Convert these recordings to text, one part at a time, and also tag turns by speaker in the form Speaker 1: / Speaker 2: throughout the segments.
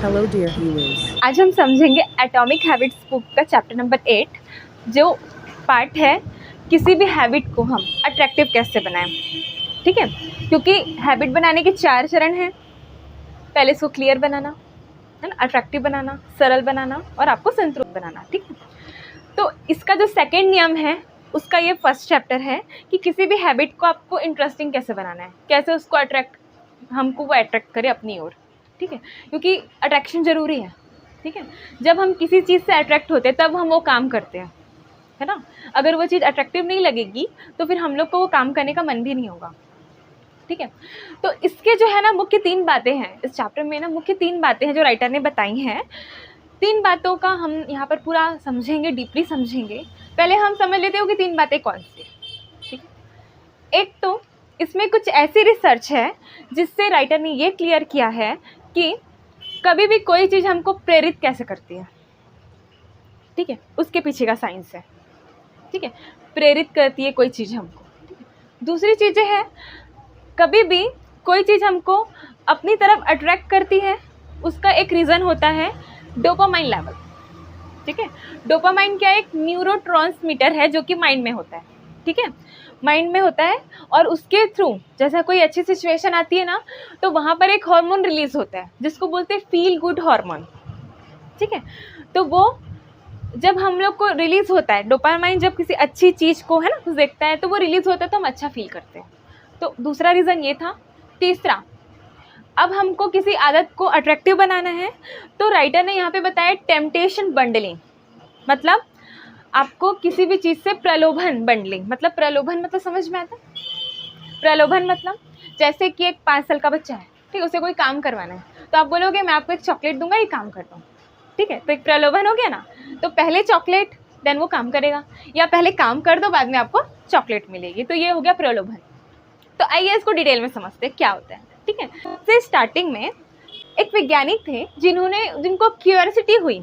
Speaker 1: Hello, dear viewers.
Speaker 2: आज हम समझेंगे एटॉमिक हैबिट्स बुक का चैप्टर नंबर 8, जो पार्ट है किसी भी हैबिट को हम अट्रैक्टिव कैसे बनाएं। ठीक है, क्योंकि हैबिट बनाने के 4 चरण हैं। पहले इसको क्लियर बनाना है ना, अट्रैक्टिव बनाना, सरल बनाना और आपको संतुलित बनाना। ठीक है, तो इसका जो सेकंड नियम है उसका ये फर्स्ट चैप्टर है कि किसी भी हैबिट को आपको इंटरेस्टिंग कैसे बनाना है, कैसे उसको हमको वो अट्रैक्ट करे अपनी ओर। ठीक है, क्योंकि अट्रैक्शन ज़रूरी है। ठीक है, जब हम किसी चीज़ से अट्रैक्ट होते हैं तब हम वो काम करते हैं, है ना। अगर वो चीज़ अट्रैक्टिव नहीं लगेगी तो फिर हम लोग को वो काम करने का मन भी नहीं होगा। ठीक है, तो इसके जो है ना मुख्य 3 बातें हैं इस चैप्टर में ना, मुख्य 3 बातें हैं जो राइटर ने बताई हैं। 3 बातों का हम यहाँ पर पूरा समझेंगे, डीपली समझेंगे। पहले हम समझ लेते हो कि 3 बातें कौन सी। ठीक है, एक तो इसमें कुछ ऐसी रिसर्च है जिससे राइटर ने ये क्लियर किया है कि कभी भी कोई चीज़ हमको प्रेरित कैसे करती है। ठीक है, उसके पीछे का साइंस है। ठीक है, प्रेरित करती है कोई चीज़ हमको। ठीक है, दूसरी चीज़ें है, कभी भी कोई चीज़ हमको अपनी तरफ अट्रैक्ट करती है, उसका एक रीज़न होता है डोपामाइन लेवल। ठीक है, डोपामाइन क्या, एक न्यूरोट्रांसमीटर है जो कि माइंड में होता है। ठीक है, माइंड में होता है और उसके थ्रू जैसा कोई अच्छी सिचुएशन आती है ना, तो वहाँ पर एक हार्मोन रिलीज होता है जिसको बोलते हैं फील गुड हार्मोन। ठीक है, तो वो जब हम लोग को रिलीज होता है, डोपामाइन जब किसी अच्छी चीज़ को है ना कुछ देखता है तो वो रिलीज होता है तो हम अच्छा फील करते हैं। तो दूसरा रीज़न ये था। तीसरा, अब हमको किसी आदत को अट्रैक्टिव बनाना है तो राइटर ने यहाँ पे बताया टेम्पटेशन बंडलिंग। मतलब आपको किसी भी चीज़ से प्रलोभन बंडलिंग, मतलब प्रलोभन मतलब समझ में आता है। प्रलोभन मतलब जैसे कि एक 5 साल का बच्चा है, ठीक है, उसे कोई काम करवाना है तो आप बोलोगे मैं आपको एक चॉकलेट दूंगा, ये काम कर दो। ठीक है, तो एक प्रलोभन हो गया ना। तो पहले चॉकलेट देन वो काम करेगा, या पहले काम कर दो बाद में आपको चॉकलेट मिलेगी, तो ये हो गया प्रलोभन। तो आइए इसको डिटेल में समझते हैं क्या होता है। ठीक है, तो स्टार्टिंग में एक वैज्ञानिक थे जिनको क्यूरियोसिटी हुई,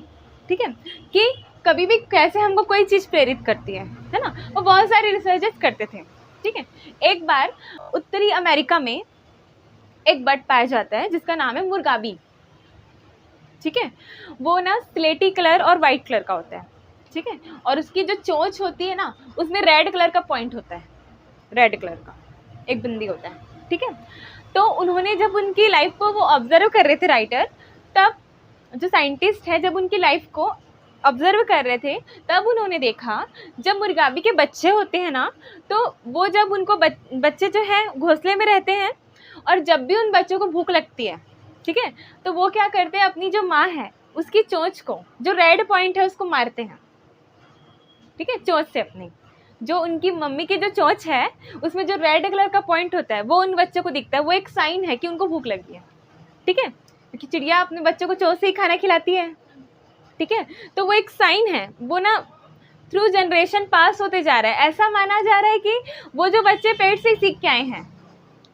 Speaker 2: ठीक है, कि कभी भी कैसे हमको कोई चीज़ प्रेरित करती है ना। वो बहुत सारे रिसर्चेस करते थे। ठीक है, एक बार उत्तरी अमेरिका में एक बर्ड पाया जाता है जिसका नाम है मुर्गाबी। ठीक है, वो ना स्लेटी कलर और वाइट कलर का होता है। ठीक है, और उसकी जो चोंच होती है ना उसमें रेड कलर का पॉइंट होता है, रेड कलर का एक बिंदी होता है। ठीक है, तो उन्होंने जब उनकी लाइफ को वो ऑब्जर्व कर रहे थे राइटर, तब जो साइंटिस्ट है जब उनकी लाइफ को ऑब्जर्व कर रहे थे तब उन्होंने देखा जब मुर्गाबी के बच्चे होते हैं ना, तो वो जब उनको बच्चे जो हैं घोंसले में रहते हैं और जब भी उन बच्चों को भूख लगती है, ठीक है, तो वो क्या करते हैं, अपनी जो माँ है उसकी चोंच को, जो रेड पॉइंट है उसको मारते हैं। ठीक है, चोंच से अपनी, जो उनकी मम्मी की जो चोंच है उसमें जो रेड कलर का पॉइंट होता है वो उन बच्चों को दिखता है, वो एक साइन है कि उनको भूख लगी है। ठीक है, क्योंकि चिड़िया अपने बच्चों को चोंच से ही खाना खिलाती है। ठीक है, तो वो एक साइन है, वो ना थ्रू जनरेशन पास होते जा रहा है। ऐसा माना जा रहा है कि वो जो बच्चे पेट से ही सीख के आए हैं,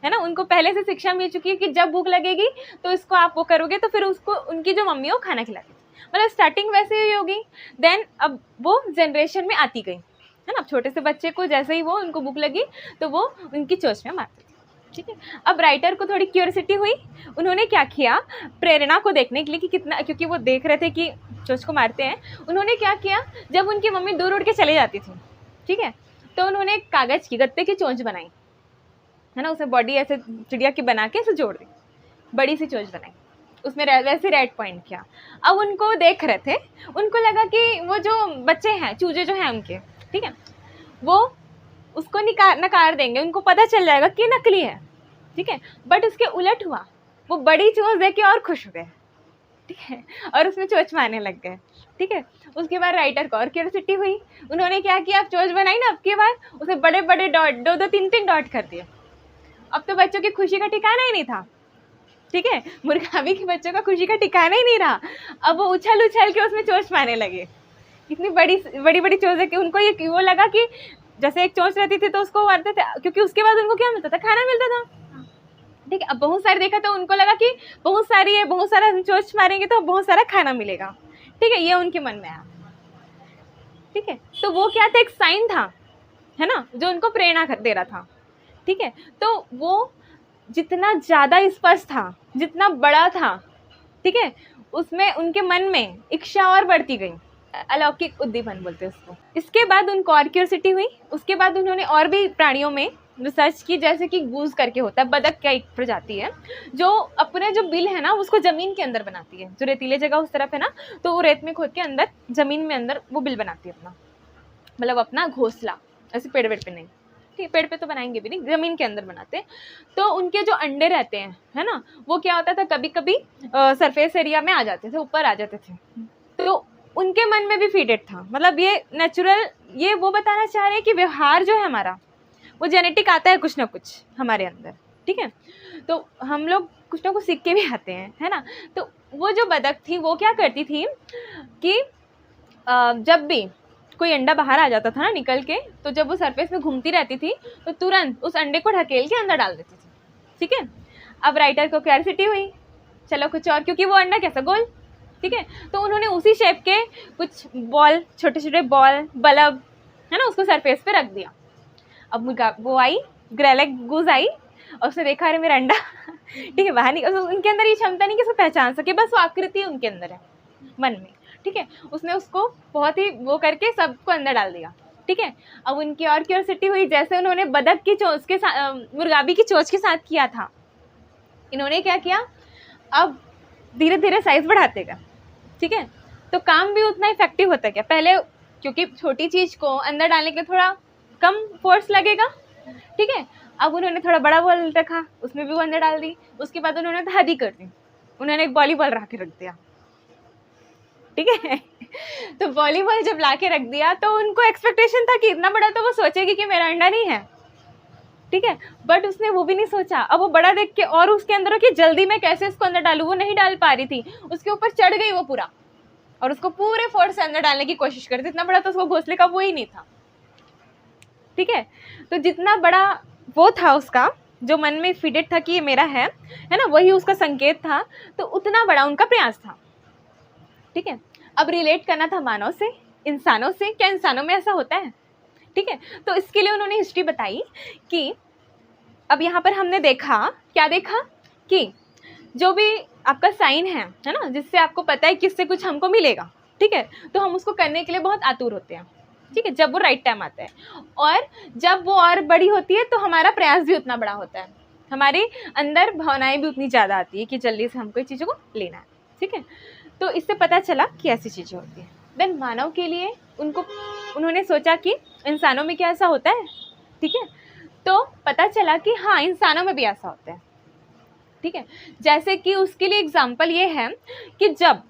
Speaker 2: है ना, उनको पहले से शिक्षा मिल चुकी है कि जब भूख लगेगी तो इसको आप वो करोगे तो फिर उसको उनकी जो मम्मी है वो खाना खिलाती, मतलब स्टार्टिंग वैसे ही होगी। देन अब वो जनरेशन में आती गई, है ना। छोटे से बच्चे को जैसे ही वो उनको भूख लगी तो वो उनकी चोंच में मारती थी। ठीक है, अब राइटर को थोड़ी क्यूरियोसिटी हुई, उन्होंने क्या किया, प्रेरणा को देखने के लिए कि कितना, क्योंकि वो देख रहे थे कि चोंच को मारते हैं, उन्होंने क्या किया, जब उनकी मम्मी दूर उड़ के चले जाती थी, ठीक है, तो उन्होंने एक कागज़ की गत्ते की चोंच बनाई, है ना, उसमें बॉडी ऐसे चिड़िया की बना के ऐसे जोड़ दी, बड़ी सी चोंच बनाई, उसमें वैसे रेड पॉइंट किया। अब उनको देख रहे थे, उनको लगा कि वो जो बच्चे हैं, चूजे जो हैं उनके, ठीक है, वो उसको नकार देंगे, उनको पता चल जाएगा कि नकली है। ठीक है, बट उसके उलट हुआ, वो बड़ी चोंच देख के और खुश हुए। ठीक है, और उसमें चोंच मारने लग गए। ठीक है, उसके बाद राइटर को और क्यूरियोसिटी हुई, उन्होंने क्या किया, अब चोंच बनाई ना, अब के बाद उसे बड़े बड़े डॉट, 2-2, 3-3 डॉट कर दिए। अब तो बच्चों की खुशी का ठिकाना ही नहीं था। ठीक है, मुर्गाबी के बच्चों का खुशी का ठिकाना ही नहीं रहा। अब वो उछल उछल के उसमें चोंच मारने लगे, इतनी बड़ी बड़ी बड़ी चोंच है कि उनको ये वो लगा कि जैसे एक चोंच रहती थी तो उसको मारते थे, क्योंकि उसके बाद उनको क्या मिलता था, खाना मिलता था। ठीक है, अब बहुत सारे देखा तो उनको लगा कि बहुत सारी है, बहुत सारा चोंच मारेंगे तो बहुत सारा खाना मिलेगा। ठीक है, ये उनके मन में आया। ठीक है, तो वो क्या था, एक साइन था, है ना, जो उनको प्रेरणा दे रहा था। ठीक है, तो वो जितना ज़्यादा स्पष्ट था, जितना बड़ा था, ठीक है, उसमें उनके मन में इच्छा और बढ़ती गई, अलौकिक उद्दीपन बोलते हैं उसको। इसके बाद उनको और क्यूरियोसिटी हुई, उसके बाद उन्होंने और भी प्राणियों में रिसर्च की, जैसे कि गूज करके होता है, बतख का एक प्रजाति है जो अपने जो बिल है ना उसको ज़मीन के अंदर बनाती है, जो रेतीले जगह उस तरफ है ना, तो वो रेत में खोद के अंदर ज़मीन में अंदर वो बिल बनाती है अपना, मतलब अपना घोंसला, ऐसे पेड़ पे नहीं, ठीक, पेड़ पे तो बनाएंगे भी नहीं, ज़मीन के अंदर बनाते हैं। तो उनके जो अंडे रहते हैं है ना, वो क्या होता था, कभी कभी सरफेस एरिया में आ जाते थे, ऊपर आ जाते थे, तो उनके मन में भी फीडेड था, मतलब ये नेचुरल, ये वो बताना चाह रहे हैं कि व्यवहार जो है हमारा वो जेनेटिक आता है कुछ ना कुछ हमारे अंदर, ठीक है, तो हम लोग कुछ ना कुछ सीख के भी आते हैं, है ना। तो वो जो बतख थी वो क्या करती थी कि जब भी कोई अंडा बाहर आ जाता था ना निकल के, तो जब वो सरफेस में घूमती रहती थी तो तुरंत उस अंडे को ढकेल के अंदर डाल देती थी, ठीक है। अब राइटर को क्लैरिटी हुई, चलो कुछ और, क्योंकि वो अंडा कैसा गोल, ठीक है, तो उन्होंने उसी शेप के कुछ बॉल, छोटे छोटे बॉल, बल्ब है ना, उसको सरफेस पे रख दिया। अब वो आई, ग्रेलेक गूज आई और उसने देखा अरे मेरा अंडा ठीक है बाहर निकल, उनके अंदर ये क्षमता नहीं कि उसको पहचान सके, बस वो आकृति उनके अंदर है मन में, ठीक है। उसने उसको बहुत ही वो करके सबको अंदर डाल दिया, ठीक है। अब उनकी और क्यूरियोसिटी हुई, जैसे उन्होंने बतख की चोंच के साथ, मुर्गाबी की चोंच के साथ किया था, इन्होंने क्या किया, अब धीरे धीरे साइज बढ़ाते गए, ठीक है, तो काम भी उतना इफेक्टिव होता गया। पहले क्योंकि छोटी चीज़ को अंदर डालने के लिए थोड़ा कम फोर्स लगेगा, ठीक है, अब उन्होंने थोड़ा बड़ा बॉल रखा, उसमें भी वो अंदर डाल दी, उसके बाद उन्होंने धादी कर दी, उन्होंने एक वॉलीबॉल ला के रख दिया, ठीक है तो वॉलीबॉल जब ला के रख दिया तो उनको एक्सपेक्टेशन था कि इतना बड़ा तो वो सोचेगी कि मेरा अंडा नहीं है, ठीक है, बट उसने वो भी नहीं सोचा। अब वो बड़ा देख के और उसके अंदर कि जल्दी मैं कैसे इसको अंदर डालूं, वो नहीं डाल पा रही थी, उसके ऊपर चढ़ गई वो पूरा और उसको पूरे फोर्स से अंदर डालने की कोशिश करती, इतना बड़ा तो उसको घोंसले का वो ही नहीं था, ठीक है। तो जितना बड़ा वो था उसका, जो मन में फीडेड था कि ये मेरा है ना, वही उसका संकेत था, तो उतना बड़ा उनका प्रयास था, ठीक है। अब रिलेट करना था मानव से, इंसानों से, क्या इंसानों में ऐसा होता है, ठीक है। तो इसके लिए उन्होंने हिस्ट्री बताई कि अब यहाँ पर हमने देखा, क्या देखा कि जो भी आपका साइन है ना, जिससे आपको पता है किससे कुछ हमको मिलेगा, ठीक है, तो हम उसको करने के लिए बहुत आतुर होते हैं, ठीक है, जब वो राइट टाइम आता है, और जब वो और बड़ी होती है तो हमारा प्रयास भी उतना बड़ा होता है, हमारे अंदर भावनाएं भी उतनी ज़्यादा आती है कि जल्दी से हमको चीज़ों को लेना है, ठीक है। तो इससे पता चला कि ऐसी चीज़ें होती हैं। देन मानव के लिए उन्होंने सोचा कि इंसानों में क्या ऐसा होता है, ठीक है, तो पता चला कि हाँ इंसानों में भी ऐसा होता है, ठीक है। जैसे कि उसके लिए एग्जाम्पल ये है कि जब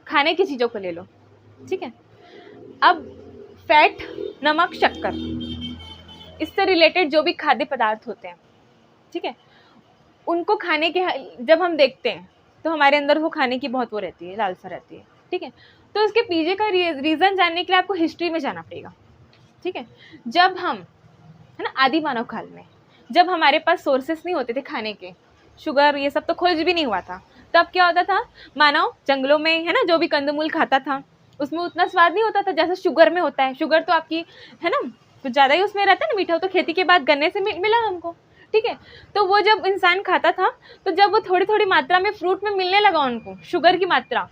Speaker 2: खाने की चीज़ों को ले लो, ठीक है, अब फैट, नमक, शक्कर, इससे रिलेटेड जो भी खाद्य पदार्थ होते हैं, ठीक है, उनको खाने के जब हम देखते हैं तो हमारे अंदर वो खाने की बहुत वो रहती है, लालसा रहती है, ठीक है। तो उसके पीछे का रीज़न जानने के लिए आपको हिस्ट्री में जाना पड़ेगा, ठीक है। जब हम, है ना, आदि मानव काल में जब हमारे पास सोर्सेस नहीं होते थे खाने के, शुगर ये सब तो खोज भी नहीं हुआ था, तब क्या होता था, मानव जंगलों में, है ना, जो भी कंदमूल खाता था उसमें उतना स्वाद नहीं होता था जैसा शुगर में होता है। शुगर तो आपकी, है ना, कुछ ज़्यादा ही उसमें रहता है ना मीठा, तो खेती के बाद गन्ने से मिला हमको, ठीक है। तो वो जब इंसान खाता था, तो जब वो थोड़ी थोड़ी मात्रा में फ्रूट में मिलने लगा उनको शुगर की मात्रा,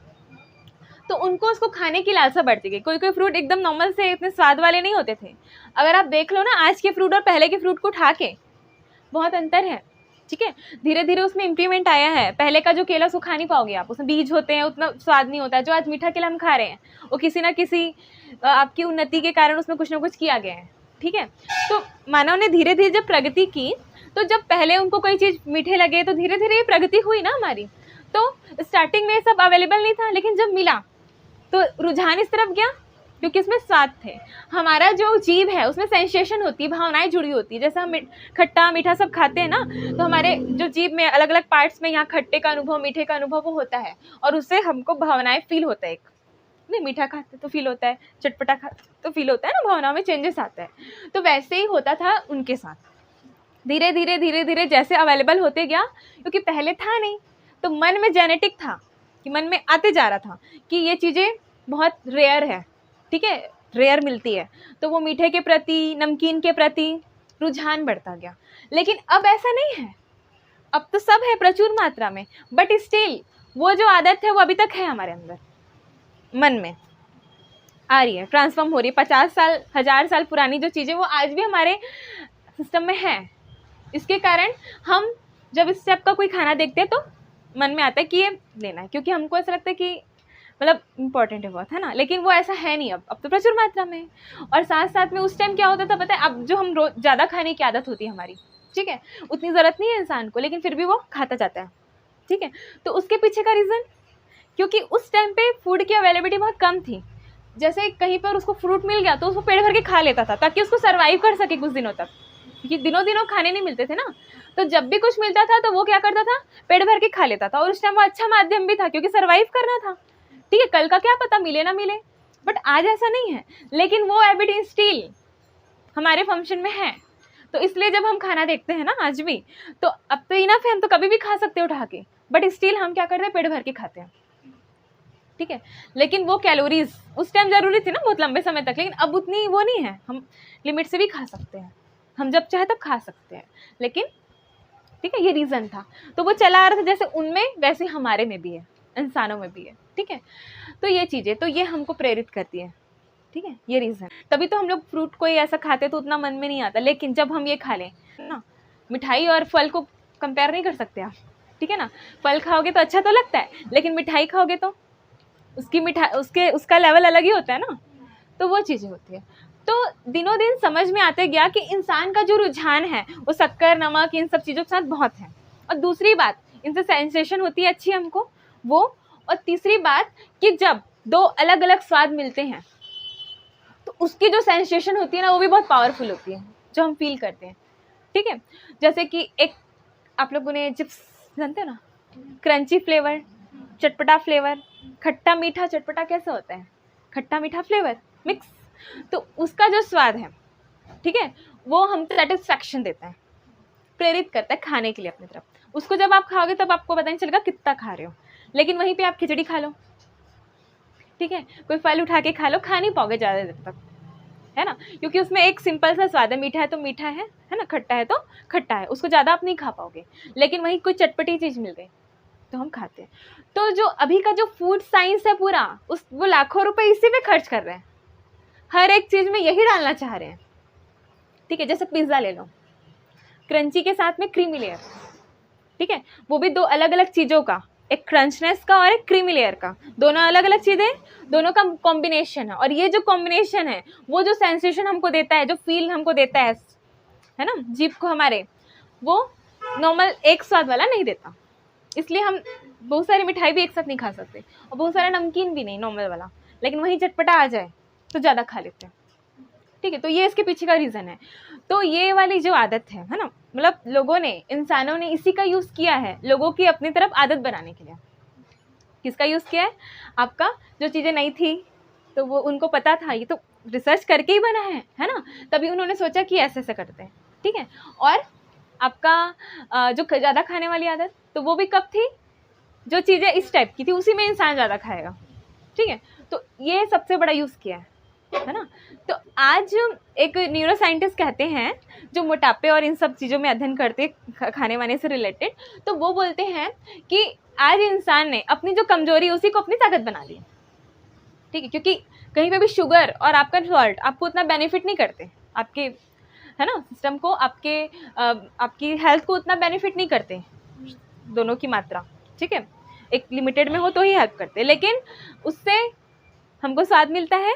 Speaker 2: तो उनको उसको खाने की लालसा बढ़ती गई। कोई कोई फ्रूट एकदम नॉर्मल से इतने स्वाद वाले नहीं होते थे। अगर आप देख लो ना, आज के फ्रूट और पहले के फ्रूट को उठा के बहुत अंतर है, ठीक है। धीरे धीरे उसमें इम्प्लीमेंट आया है। पहले का जो केला उसको खा नहीं पाओगे आप, उसमें बीज होते हैं, उतना स्वाद नहीं होता है। जो आज मीठा केला हम खा रहे हैं वो किसी ना किसी आपकी उन्नति के कारण उसमें कुछ ना कुछ किया गया है, ठीक है। तो मानव ने धीरे धीरे जब प्रगति की, तो जब पहले उनको कोई चीज़ मीठे लगे तो धीरे धीरे ये प्रगति हुई ना हमारी। तो स्टार्टिंग में सब अवेलेबल नहीं था, लेकिन जब मिला तो रुझान इस तरफ गया क्योंकि इसमें स्वाद थे। हमारा जो जीभ है उसमें सेंसेशन होती है, भावनाएं जुड़ी होती है। जैसे हम खट्टा मीठा सब खाते हैं ना, तो हमारे जो जीभ में अलग अलग पार्ट्स में यहाँ खट्टे का अनुभव, मीठे का अनुभव वो होता है, और उससे हमको भावनाएं फील होता है। एक नहीं, मीठा खाते तो फील होता है, चटपटा खाते तो फील होता है ना, भावनाओं में चेंजेस आता है। तो वैसे ही होता था उनके साथ। धीरे धीरे धीरे धीरे जैसे अवेलेबल होते गया, क्योंकि पहले था नहीं, तो मन में जेनेटिक था कि मन में आते जा रहा था कि ये चीज़ें बहुत रेयर है, ठीक है, रेयर मिलती है, तो वो मीठे के प्रति, नमकीन के प्रति रुझान बढ़ता गया। लेकिन अब ऐसा नहीं है, अब तो सब है प्रचुर मात्रा में, बट स्टिल वो जो आदत है वो अभी तक है हमारे अंदर, मन में आ रही है, ट्रांसफॉर्म हो रही है। 50 साल 1000 साल पुरानी जो चीज़ें वो आज भी हमारे सिस्टम में है। इसके कारण हम जब इस टाइप का कोई खाना देखते हैं तो मन में आता है कि ये लेना है, क्योंकि हमको ऐसा लगता है कि मतलब इम्पॉर्टेंट है बहुत, है ना। लेकिन वो ऐसा है नहीं, अब तो प्रचुर मात्रा में है। और साथ साथ में उस टाइम क्या होता था पता है, अब जो हम रोज ज़्यादा खाने की आदत होती है हमारी, ठीक है, उतनी ज़रूरत नहीं है इंसान को, लेकिन फिर भी वो खाता जाता है, ठीक है। तो उसके पीछे का रीज़न, क्योंकि उस टाइम पे फूड की अवेलेबिलिटी बहुत कम थी। जैसे कहीं पर उसको फ्रूट मिल गया तो उसको पेट भर के खा लेता था, ताकि उसको सर्वाइव कर सके कुछ दिनों तक, क्योंकि दिनों दिनों खाने नहीं मिलते थे ना। तो जब भी कुछ मिलता था तो वो क्या करता था, पेट भर के खा लेता था। और उस टाइम वो अच्छा माध्यम भी था, क्योंकि सर्वाइव करना था, ठीक है, कल का क्या पता मिले ना मिले। बट आज ऐसा नहीं है, लेकिन वो हैबिट स्टिल हमारे फंक्शन में है। तो इसलिए जब हम खाना देखते हैं ना आज भी, तो अब तो इनफ है, हम तो कभी भी खा सकते हैं उठा के, बट स्टिल हम क्या करते हैं, पेट भर के खाते हैं, ठीक है। लेकिन वो कैलोरीज उस टाइम जरूरी थी ना बहुत लंबे समय तक, लेकिन अब उतनी वो नहीं है, हम लिमिट से भी खा सकते हैं, हम जब चाहे तब खा सकते हैं। लेकिन ठीक है, ये रीज़न था। तो वो चला आ रहा था, जैसे उनमें वैसे हमारे में भी है, इंसानों में भी है, ठीक है। तो ये चीज़ें तो ये हमको प्रेरित करती है, ठीक है, ये रीज़न। तभी तो हम लोग फ्रूट कोई ऐसा खाते तो उतना मन में नहीं आता, लेकिन जब हम ये खा लें ना, मिठाई और फल को कंपेयर नहीं कर सकते आप, ठीक है ना। फल खाओगे तो अच्छा तो लगता है, लेकिन मिठाई खाओगे तो उसका लेवल अलग ही होता है ना। तो वो चीज़ें होती है। तो दिनों दिन समझ में आते गया कि इंसान का जो रुझान है वो शक्कर, नमक, इन सब चीज़ों के साथ बहुत है। और दूसरी बात, इनसे सेंसेशन होती है अच्छी हमको वो। और तीसरी बात कि जब दो अलग अलग स्वाद मिलते हैं तो उसकी जो सेंसेशन होती है ना, वो भी बहुत पावरफुल होती है, जो हम फील करते हैं, ठीक है। जैसे कि एक आप लोगों ने चिप्स जानते हो ना, क्रंची फ्लेवर, चटपटा फ्लेवर, खट्टा मीठा चटपटा कैसा होता है, खट्टा मीठा फ्लेवर मिक्स। तो उसका जो स्वाद है, ठीक है, वो हमको सेटिस्फैक्शन देता है, प्रेरित करता है खाने के लिए अपनी तरफ। उसको जब आप खाओगे तब आपको पता नहीं चलेगा कितना खा रहे हो। लेकिन वहीं पे आप खिचड़ी खा लो, ठीक है, कोई फल उठा के खा लो, खा नहीं पाओगे ज़्यादा देर तक, है ना, क्योंकि उसमें एक सिंपल सा स्वाद है, मीठा है तो मीठा है ना, खट्टा है तो खट्टा है, उसको ज़्यादा आप नहीं खा पाओगे। लेकिन वहीं कोई चटपटी चीज़ मिल गई तो हम खाते हैं। तो जो अभी का जो फूड साइंस है पूरा, वो लाखों रुपए इसी पे खर्च कर रहे हैं, हर एक चीज़ में यही डालना चाह रहे हैं, ठीक है। जैसे पिज़्ज़ा ले लो, क्रंची के साथ में क्रीमी लेयर, ठीक है, वो भी दो अलग अलग चीज़ों का, एक क्रंचनेस का और एक क्रीमी लेयर का, दोनों अलग अलग चीज़ें, दोनों का कॉम्बिनेशन है। और ये जो कॉम्बिनेशन है वो जो सेंसेशन हमको देता है, जो फील हमको देता है ना जीभ को हमारे, वो नॉर्मल एक स्वाद वाला नहीं देता। इसलिए हम बहुत सारी मिठाई भी एक साथ नहीं खा सकते, और बहुत सारा नमकीन भी नहीं नॉर्मल वाला, लेकिन वहीं चटपटा आ जाए तो ज़्यादा खा लेते हैं, ठीक है। तो ये इसके पीछे का रीज़न है। तो ये वाली जो आदत है ना, मतलब लोगों ने, इंसानों ने इसी का यूज़ किया है लोगों की अपनी तरफ आदत बनाने के लिए। किसका यूज़ किया है? आपका, जो चीज़ें नहीं थी तो वो उनको पता था, ये तो रिसर्च करके ही बना है ना, तभी उन्होंने सोचा कि ऐसे ऐसे करते हैं, ठीक है। और आपका जो ज़्यादा खाने वाली आदत, तो वो भी कब थी, जो चीज़ें इस टाइप की थी उसी में इंसान ज़्यादा खाएगा, ठीक है। तो ये सबसे बड़ा यूज़ किया है ना। तो आज एक न्यूरो साइंटिस्ट कहते हैं, जो मोटापे और इन सब चीज़ों में अध्ययन करते खाने वाने से रिलेटेड, तो वो बोलते हैं कि आज इंसान ने अपनी जो कमजोरी उसी को अपनी ताकत बना ली, ठीक है। क्योंकि कहीं पे भी शुगर और आपका सॉल्ट आपको उतना बेनिफिट नहीं करते, आपके, है ना, सिस्टम को, आपकी हेल्थ को उतना बेनिफिट नहीं करते, दोनों की मात्रा, ठीक है, एक लिमिटेड में हो तो ही हेल्प करते, लेकिन उससे हमको स्वाद मिलता है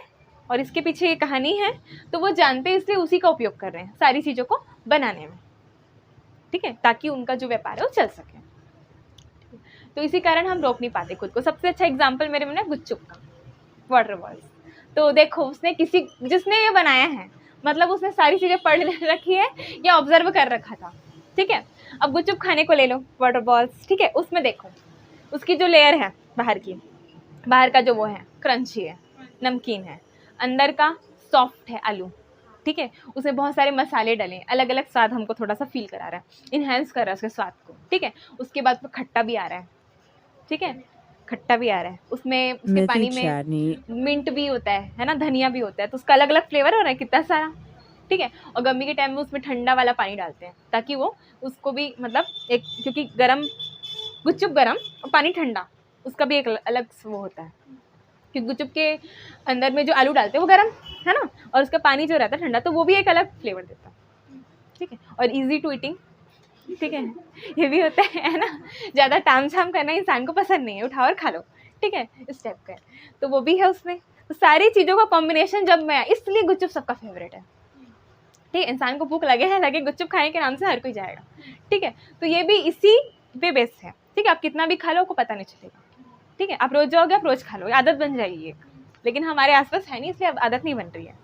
Speaker 2: और इसके पीछे ये कहानी है। तो वो जानते हैं, इसलिए उसी का उपयोग कर रहे हैं सारी चीज़ों को बनाने में, ठीक है, ताकि उनका जो व्यापार है वो चल सके। तो इसी कारण हम रोक नहीं पाते खुद को। सबसे अच्छा एग्जाम्पल मेरे मन में गुपचुप का, वाटर बॉल्स। तो देखो, उसने जिसने ये बनाया है, मतलब उसने सारी चीज़ें पढ़ रखी है या ऑब्जर्व कर रखा था, ठीक है। अब गुपचुप खाने को ले लो, वाटर बॉल्स, ठीक है, उसमें देखो उसकी जो लेयर है बाहर का जो वो है क्रंची है, नमकीन है, अंदर का सॉफ्ट है आलू, ठीक है, उसमें बहुत सारे मसाले डले, अलग अलग स्वाद हमको थोड़ा सा फील करा रहा है, इन्हेंस कर रहा है उसके स्वाद को, ठीक है। उसके बाद तो खट्टा भी आ रहा है, ठीक है, खट्टा भी आ रहा है, उसमें उसके पानी में मिंट भी होता है ना, धनिया भी होता है, तो उसका अलग अलग फ्लेवर हो रहा है कितना सारा, ठीक है। और गर्मी के टाइम में उसमें ठंडा वाला पानी डालते हैं, ताकि वो उसको भी, मतलब एक, क्योंकि गरम गुपचुप गरम और पानी ठंडा, उसका भी एक अलग वो होता है, क्योंकि गुपचुप के अंदर में जो आलू डालते हैं वो गर्म है ना, और उसका पानी जो रहता है ठंडा, तो वो भी एक अलग फ्लेवर देता है, ठीक है। और इजी टू ईटिंग, ठीक है, ये भी होता है ना, ज़्यादा ताम झाम करना इंसान को पसंद नहीं है, उठाओ और खा लो, ठीक है, इस टाइप का, तो वो भी है उसमें। तो सारी चीज़ों का कॉम्बिनेशन जब मैं, इसलिए गुपचुप सबका फेवरेट है, ठीक है। इंसान को भूख लगे है लगे, गुपचुप खाने के नाम से हर कोई जाएगा, ठीक है। तो ये भी इसी पे बेस है, ठीक है। आप कितना भी खा लो आपको पता नहीं चलेगा, ठीक है। आप रोज जाओगे, आप रोज खा लो, आदत बन जाएगी एक, लेकिन हमारे आसपास है नहीं, इसलिए अब आदत नहीं बन रही है।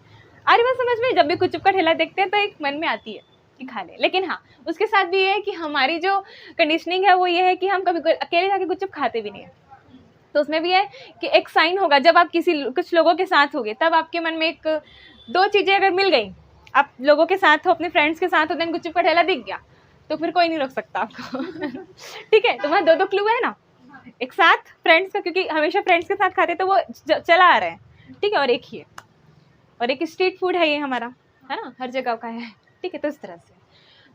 Speaker 2: आ रही बात समझ में? जब भी गुपचुप का ठेला देखते हैं तो एक मन में आती है कि खा ले, लेकिन हाँ उसके साथ भी ये है कि हमारी जो कंडीशनिंग है वो ये है कि हम कभी अकेले जाके गुपचुप खाते भी नहीं है। तो उसमें भी है कि एक साइन होगा, जब आप कुछ लोगों के साथ होगे तब आपके मन में एक दो चीज़ें अगर मिल गई, आप लोगों के साथ हो, अपने फ्रेंड्स के साथ हो, देन गुपचुप का ठेला दिख गया तो फिर कोई नहीं रोक सकता आपको ठीक है। तो वहाँ दो क्लू है ना, एक साथ फ्रेंड्स का, क्योंकि हमेशा फ्रेंड्स के साथ खाते तो वो चला आ रहा है, ठीक है, और एक ही है, और एक स्ट्रीट फूड है ये हमारा, है ना, हर जगह का है, ठीक है। तो इस तरह से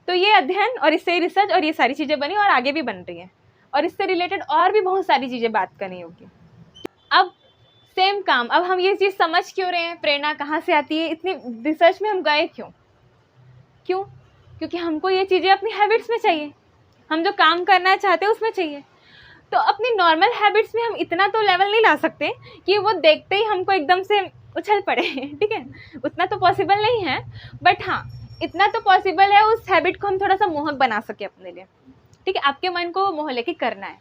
Speaker 2: तो ये अध्ययन और इससे रिसर्च और ये सारी चीज़ें बनी और आगे भी बन रही हैं, और इससे रिलेटेड और भी बहुत सारी चीज़ें बात करनी होगी। अब सेम काम, अब हम ये चीज़ समझ क्यों रहे हैं, प्रेरणा कहाँ से आती है, इतनी रिसर्च में हम गए क्यों? क्योंकि हमको ये चीज़ें अपनी हैबिट्स में चाहिए, हम जो काम करना चाहते हैं उसमें चाहिए। तो अपनी नॉर्मल हैबिट्स में हम इतना तो लेवल नहीं ला सकते कि वो देखते ही हमको एकदम से उछल पड़े ठीक है, उतना तो पॉसिबल नहीं है, बट हाँ इतना तो पॉसिबल है उस हैबिट को हम थोड़ा सा मोहक बना सके अपने लिए, ठीक है। आपके मन को मोह लेके करना है,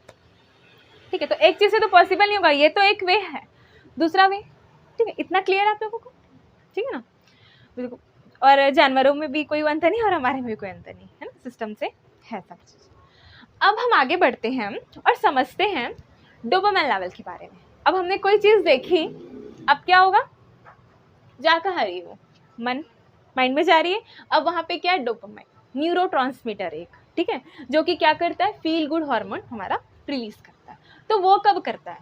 Speaker 2: ठीक है। तो एक चीज़ से तो पॉसिबल नहीं होगा, ये तो एक वे है, दूसरा वे, ठीक है। इतना क्लियर है आप लोगों को, ठीक है ना, बिल्कुल। और जानवरों में भी कोई अंतर नहीं और हमारे में भी कोई अंतर नहीं है ना, सिस्टम से है सब चीज़। अब हम आगे बढ़ते हैं और समझते हैं डोपामाइन लेवल के बारे में। अब हमने कोई चीज़ देखी, अब क्या होगा, जा कहाँ रही है वो, माइंड में जा रही है। अब वहाँ पे क्या है, डोपामाइन न्यूरोट्रांसमीटर एक, ठीक है, जो कि क्या करता है, फील गुड हार्मोन हमारा रिलीज करता है। तो वो कब करता है,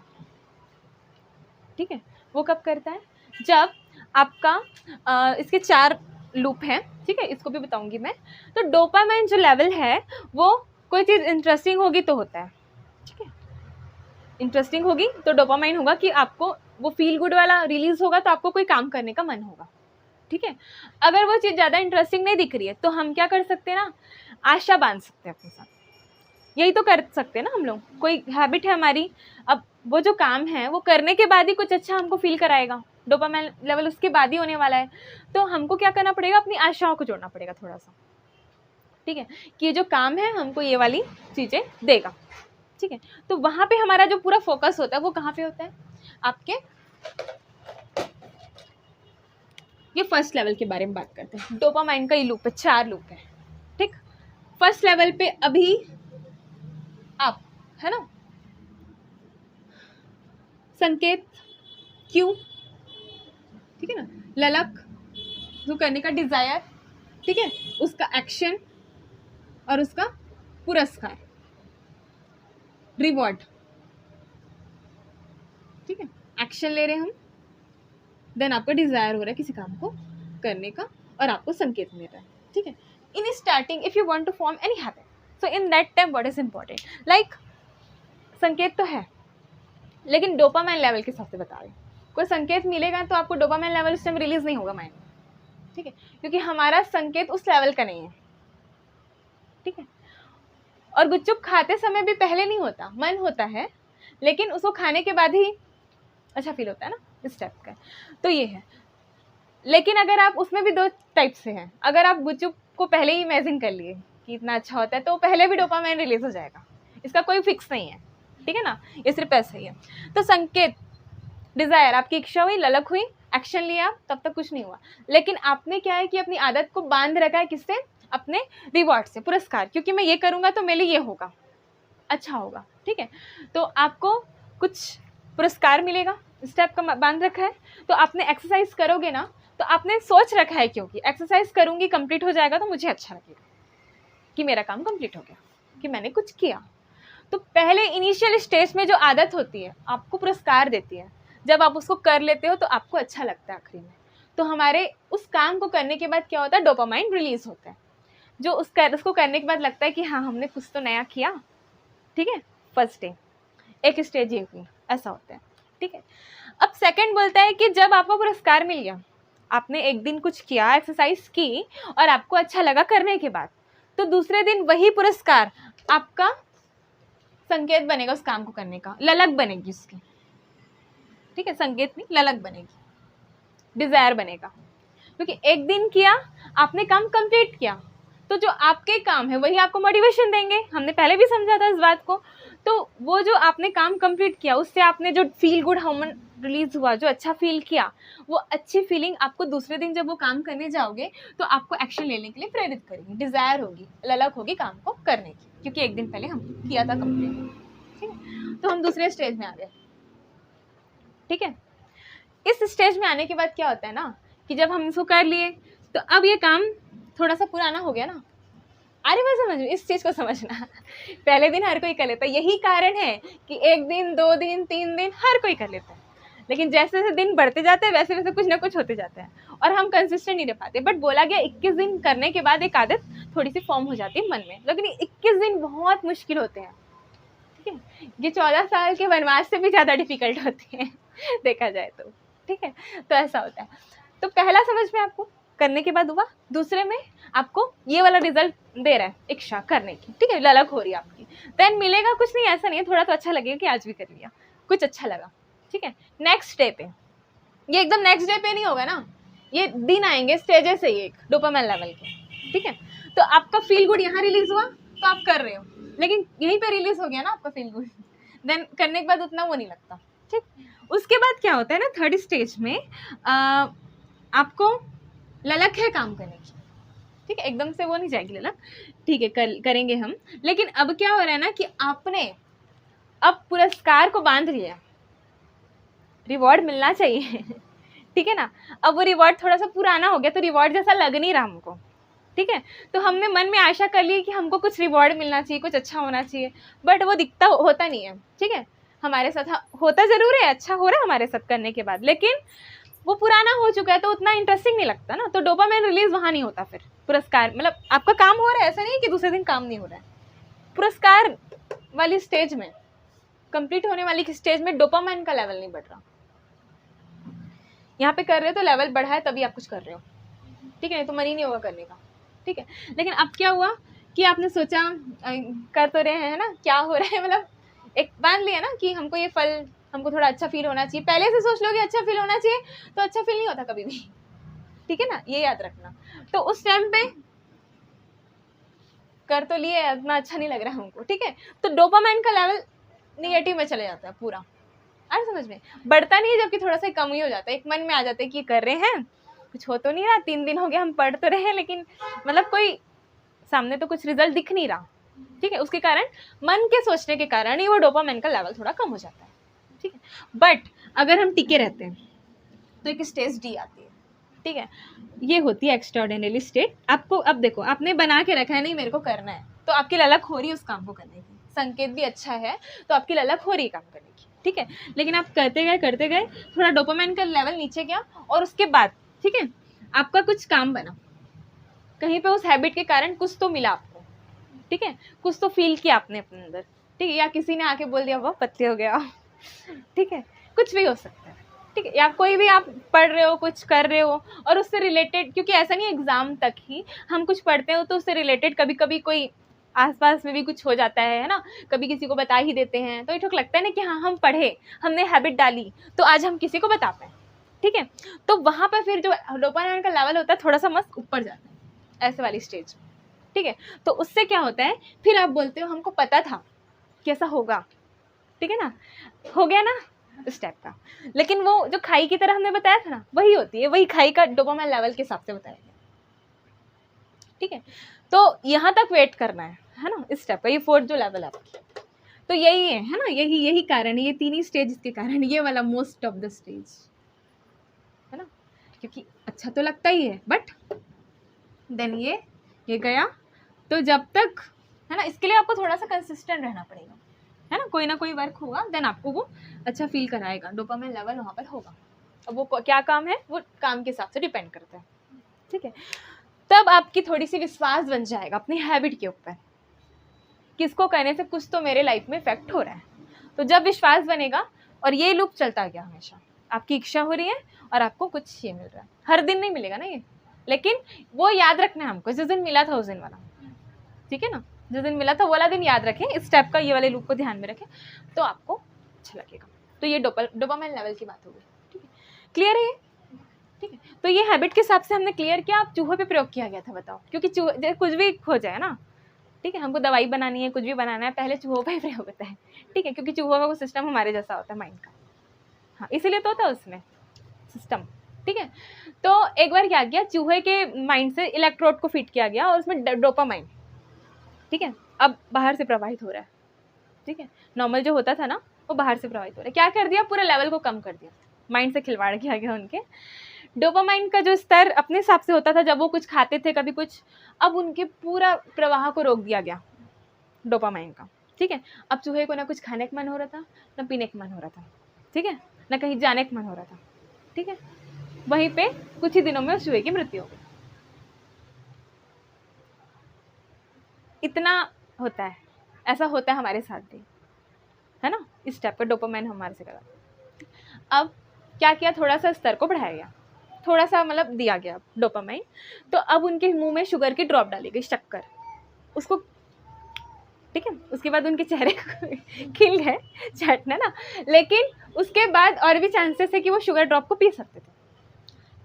Speaker 2: ठीक है, वो कब करता है, जब आपका इसके 4 लूप हैं, ठीक है, इसको भी बताऊंगी मैं। तो डोपामाइन जो लेवल है वो कोई चीज़ इंटरेस्टिंग होगी तो होता है, ठीक है, इंटरेस्टिंग होगी तो डोपामाइन होगा कि आपको वो फील गुड वाला रिलीज होगा, तो आपको कोई काम करने का मन होगा, ठीक है। अगर वो चीज़ ज़्यादा इंटरेस्टिंग नहीं दिख रही है तो हम क्या कर सकते हैं ना, आशा बांध सकते हैं अपने साथ, यही तो कर सकते हैं ना हम लोग। कोई हैबिट है हमारी, अब वो जो काम है वो करने के बाद ही कुछ अच्छा हमको फील कराएगा, डोपामाइन लेवल उसके बाद ही होने वाला है, तो हमको क्या करना पड़ेगा, अपनी आशाओं को जोड़ना पड़ेगा थोड़ा सा, ठीक है, कि ये जो काम है हमको ये वाली चीज़ें देगा, ठीक है। तो वहाँ पे हमारा जो पूरा फोकस होता है वो कहाँ पे होता है, आपके ये फर्स्ट लेवल के बारे में बात करते हैं। डोपामाइन का ये लूप है, 4 लूप है, ठीक। फर्स्ट लेवल पे अभी आप, है ना, संकेत, क्यों, ठीक है ना, ललक जो करने का डिजायर, ठीक है, उसका एक्शन और उसका पुरस्कार, रिवॉर्ड, ठीक है, एक्शन ले रहे हैं हम, देन आपका डिजायर हो रहा है किसी काम को करने का और आपको संकेत मिल रहा है, ठीक है। In starting if you want to form any habit, so in that time what is important, like संकेत तो है लेकिन डोपामाइन लेवल के हिसाब से बता रहे, कोई संकेत मिलेगा तो आपको डोपामाइन लेवल उस टाइम रिलीज नहीं होगा माइंड में, ठीक है, क्योंकि हमारा संकेत उस लेवल का नहीं है, ठीक है। और गुपचुप खाते समय भी पहले नहीं होता, मन होता है लेकिन उसको खाने के बाद ही अच्छा फील होता है ना, इस टाइप का। तो ये है, लेकिन अगर आप उसमें भी 2 टाइप से हैं, अगर आप गुपचुप को पहले ही इमेजिन कर लिए कि इतना अच्छा होता है तो पहले भी डोपामाइन रिलीज हो जाएगा, इसका कोई फिक्स नहीं है, ठीक है ना, ये सिर्फ ऐसा ही है। तो संकेत, डिजायर, आपकी इच्छा हुई, ललक हुई, एक्शन लिया, तब तक कुछ नहीं हुआ, लेकिन आपने क्या है कि अपनी आदत को बांध रखा है, किससे, अपने रिवॉर्ड से, पुरस्कार, क्योंकि मैं ये करूँगा तो मेरे लिए ये होगा, अच्छा होगा, ठीक है, तो आपको कुछ पुरस्कार मिलेगा, इस टाइप का बांध रखा है। तो आपने एक्सरसाइज करोगे ना, तो आपने सोच रखा है क्योंकि एक्सरसाइज करूँगी, कंप्लीट हो जाएगा तो मुझे अच्छा लगेगा कि मेरा काम कंप्लीट हो गया, कि मैंने कुछ किया। तो पहले इनिशियल स्टेज में जो आदत होती है आपको पुरस्कार देती है, जब आप उसको कर लेते हो तो आपको अच्छा लगता है आखिरी में। तो हमारे उस काम को करने के बाद क्या होता है, डोपामाइन रिलीज होता है, जो उसको करने के बाद लगता है कि हाँ हमने कुछ तो नया किया, ठीक है, फर्स्ट डे। एक स्टेज ये हुई, ऐसा होता है, ठीक है। अब सेकंड बोलता है कि जब आपको पुरस्कार मिल गया, आपने एक दिन कुछ किया, एक्सरसाइज की और आपको अच्छा लगा करने के बाद, तो दूसरे दिन वही पुरस्कार आपका संकेत बनेगा उस काम को करने का, ललक बनेगी उसकी, ठीक है, संकेत नहीं ललक बनेगी, डिजायर बनेगा, क्योंकि एक दिन किया आपने, काम कंप्लीट किया, तो जो आपके काम है वही आपको मोटिवेशन देंगे। हमने पहले भी समझा था इस बात को। तो वो जो आपने काम कंप्लीट किया, उससे आपने जो फील गुड हार्मोन रिलीज हुआ, जो अच्छा फील किया, वो अच्छी फीलिंग आपको दूसरे दिन जब वो काम करने जाओगे तो आपको एक्शन लेने के लिए प्रेरित करेगी, डिजायर होगी, ललक होगी काम को करने की, क्योंकि एक दिन पहले हम किया था कंप्लीट, ठीक है। तो हम दूसरे स्टेज में आ गए, ठीक है। इस स्टेज में आने के बाद क्या होता है ना कि जब हम इसको कर लिए तो अब ये काम थोड़ा सा पुराना हो गया ना, अरे मैं समझ, इस चीज़ को समझना। पहले दिन हर कोई कर लेता है, यही कारण है कि एक दिन, 2 दिन, 3 दिन हर कोई कर लेता है, लेकिन जैसे जैसे दिन बढ़ते जाते हैं वैसे वैसे कुछ ना कुछ होते जाता है और हम कंसिस्टेंट नहीं रह पाते। बट बोला गया 21 दिन करने के बाद एक आदत थोड़ी सी फॉर्म हो जाती है मन में, लेकिन 21 दिन बहुत मुश्किल होते हैं, ठीक है। ये 14 साल के वनवास से भी ज़्यादा डिफिकल्ट होते हैं देखा जाए तो, ठीक है। तो ऐसा होता है। तो पहला समझ में आपको करने के बाद हुआ, दूसरे में आपको ये वाला रिजल्ट दे रहा है इच्छा करने की, ठीक है, ललक हो रही है आपकी, देन मिलेगा कुछ नहीं, ऐसा नहीं है, थोड़ा तो अच्छा लगेगा कि आज भी कर लिया, कुछ अच्छा लगा, ठीक है। नेक्स्ट डे पे, ये एकदम नेक्स्ट डे पे नहीं होगा ना, ये दिन आएंगे स्टेजेस है, एक डोपामाइन लेवल के, ठीक है। तो आपका फील गुड यहाँ रिलीज हुआ तो आप कर रहे हो, लेकिन यहीं पे रिलीज हो गया ना आपका फील गुड, देन करने के बाद उतना वो नहीं लगता, ठीक। उसके बाद क्या होता है ना, थर्ड स्टेज में आपको ललक है काम करने की, ठीक है, एकदम से वो नहीं जाएगी ललक, ठीक है, करेंगे हम। लेकिन अब क्या हो रहा है ना कि आपने अब पुरस्कार को बांध लिया, रिवॉर्ड मिलना चाहिए ठीक है ना। अब वो रिवॉर्ड थोड़ा सा पुराना हो गया, तो रिवॉर्ड जैसा लग नहीं रहा हमको, ठीक है। तो हमने मन में आशा कर ली कि हमको कुछ रिवॉर्ड मिलना चाहिए, कुछ अच्छा होना चाहिए, बट वो दिखता होता नहीं है, ठीक है। हमारे साथ होता जरूर है, अच्छा हो रहा है हमारे साथ करने के बाद, लेकिन वो पुराना हो चुका है तो उतना इंटरेस्टिंग नहीं लगता ना, तो डोपामाइन रिलीज वहाँ नहीं होता। फिर पुरस्कार मतलब आपका काम हो रहा है, ऐसा नहीं कि दूसरे दिन काम नहीं हो रहा है, पुरस्कार वाली स्टेज में, कंप्लीट होने वाली स्टेज में डोपामाइन का लेवल नहीं बढ़ रहा। यहाँ पे कर रहे हो तो लेवल बढ़ा है तभी आप कुछ कर रहे हो, ठीक है, तो मन ही नहीं होगा करने का, ठीक है। लेकिन अब क्या हुआ कि आपने सोचा कर तो रहे हैं ना, क्या हो रहा है, मतलब एक बांध लिया ना कि हमको ये फल, हमको थोड़ा अच्छा फील होना चाहिए, पहले से सोच लो कि अच्छा फील होना चाहिए, तो अच्छा फील नहीं होता कभी भी, ठीक है ना, ये याद रखना। तो उस टाइम पे कर तो लिए, इतना अच्छा नहीं लग रहा है हमको, ठीक है, तो डोपामाइन का लेवल निगेटिव में चले जाता है पूरा, आ समझ में, बढ़ता नहीं है, जबकि थोड़ा सा कम ही हो जाता है। एक मन में आ जाता है कि कर रहे हैं, कुछ हो तो नहीं रहा, 3 दिन हो गए हम पढ़ तो रहे हैं, लेकिन मतलब कोई सामने तो कुछ रिजल्ट दिख नहीं रहा, ठीक है। उसके कारण मन के सोचने के कारण ही वो डोपामाइन का लेवल थोड़ा कम हो जाता है, ठीक है। बट अगर हम टिके रहते हैं तो एक स्टेज डी आती है, ठीक है, ये होती है एक्स्ट्राऑर्डिनरी स्टेट। आपको अब देखो, आपने बना के रखा है नहीं मेरे को करना है, तो आपकी ललक हो रही है उस काम को करने की, संकेत भी अच्छा है तो आपकी ललक हो रही है काम करने की, ठीक है। लेकिन आप करते गए, थोड़ा डोपामाइन का लेवल नीचे गया, और उसके बाद ठीक है आपका कुछ काम बना, कहीं पे उस हैबिट के कारण कुछ तो मिला आपको, ठीक है, कुछ तो फील किया आपने अपने अंदर, ठीक है, या किसी ने आके बोल दिया वाह पतले हो गया ठीक है, कुछ भी हो सकता है, ठीक है, या कोई भी आप पढ़ रहे हो, कुछ कर रहे हो और उससे रिलेटेड, क्योंकि ऐसा नहीं एग्जाम तक ही हम कुछ पढ़ते हो तो उससे रिलेटेड कभी कभी कोई आसपास में भी कुछ हो जाता है ना, कभी किसी को बता ही देते हैं, तो ये ठोक लगता है ना कि हाँ हम पढ़े, हमने हैबिट डाली, तो आज हम किसी को बता पाए, ठीक है। तो वहाँ पर फिर जो डोपामाइन का लेवल होता है थोड़ा सा मस्त ऊपर जाता है, ऐसे वाली स्टेज, ठीक है। तो उससे क्या होता है, फिर आप बोलते हो हमको पता था कि ऐसा होगा, ठीक है ना, हो गया ना इस टाइप का। लेकिन वो जो खाई की तरह हमने बताया था ना, वही होती है, वही खाई का डोपामाइन लेवल के हिसाब से बताया गया, ठीक है। तो यहाँ तक वेट करना है ना, इस टाइप का, ये 4th जो लेवल है आपकी, तो यही है ना, यही कारण है, ये 3 ही स्टेज के कारण, ये वाला मोस्ट ऑफ द स्टेज है ना, क्योंकि अच्छा तो लगता ही है, बट देन ये गया, तो जब तक है ना, इसके लिए आपको थोड़ा सा कंसिस्टेंट रहना पड़ेगा, है ना, कोई ना कोई वर्क होगा, देन आपको वो अच्छा फील कराएगा, डोपामाइन लेवल वहाँ पर होगा। अब वो क्या काम है, वो काम के हिसाब से डिपेंड करता है, ठीक है। तब आपकी थोड़ी सी विश्वास बन जाएगा अपनी हैबिट के ऊपर, किसको करने से कुछ तो मेरे लाइफ में इफेक्ट हो रहा है, तो जब विश्वास बनेगा और ये लूप चलता गया हमेशा, आपकी इच्छा हो रही है और आपको कुछ ये मिल रहा है, हर दिन नहीं मिलेगा ना ये, लेकिन वो याद रखना है हमको, जिस दिन मिला था उस दिन वाला, ठीक है ना, जिस दिन मिला था वो वाला दिन याद रखें, इस स्टेप का ये वाले लूप को ध्यान में रखें तो आपको अच्छा लगेगा। तो ये डोपामाइन लेवल की बात होगी, ठीक है, क्लियर है ये, ठीक है। तो ये हैबिट के हिसाब से हमने क्लियर किया। अब चूहों पे प्रयोग किया गया था, बताओ, क्योंकि चूहे कुछ भी हो जाए ना, ठीक है, हमको दवाई बनानी है, कुछ भी बनाना है, पहले चूहों पर ही प्रयोग होता है, ठीक है, क्योंकि चूहों का वो सिस्टम हमारे जैसा होता है माइंड का, हाँ, इसीलिए तो होता है उसमें सिस्टम, ठीक है। तो एक बार क्या किया, चूहे के माइंड से इलेक्ट्रोड को फिट किया गया और उसमें डोपामाइन, ठीक है, अब बाहर से प्रवाहित हो रहा है, ठीक है, नॉर्मल जो होता था ना वो बाहर से प्रवाहित हो रहा है। क्या कर दिया, पूरा लेवल को कम कर दिया, माइंड से खिलवाड़ किया गया उनके। डोपामाइन का जो स्तर अपने हिसाब से होता था जब वो कुछ खाते थे कभी कुछ, अब उनके पूरा प्रवाह को रोक दिया गया डोपामाइन का, ठीक है। अब चूहे को ना कुछ खाने का मन हो रहा था, ना पीने का मन हो रहा था, ठीक है, ना कहीं जाने का मन हो रहा था, ठीक है। वहीं पे कुछ ही दिनों में उस चूहे की मृत्यु हो गई। इतना होता है, ऐसा होता है हमारे साथ भी, है ना, इस टाइप का डोपामाइन हमारे से करा। अब क्या किया, थोड़ा सा स्तर को बढ़ाया गया, थोड़ा सा मतलब दिया गया डोपामाइन, तो अब उनके मुंह में शुगर की ड्रॉप डाली गई, शक्कर, उसको, ठीक है, उसके बाद उनके चेहरे खिल गए, चाटना ना, लेकिन उसके बाद और भी चांसेस है कि वो शुगर ड्रॉप को पी सकते थे,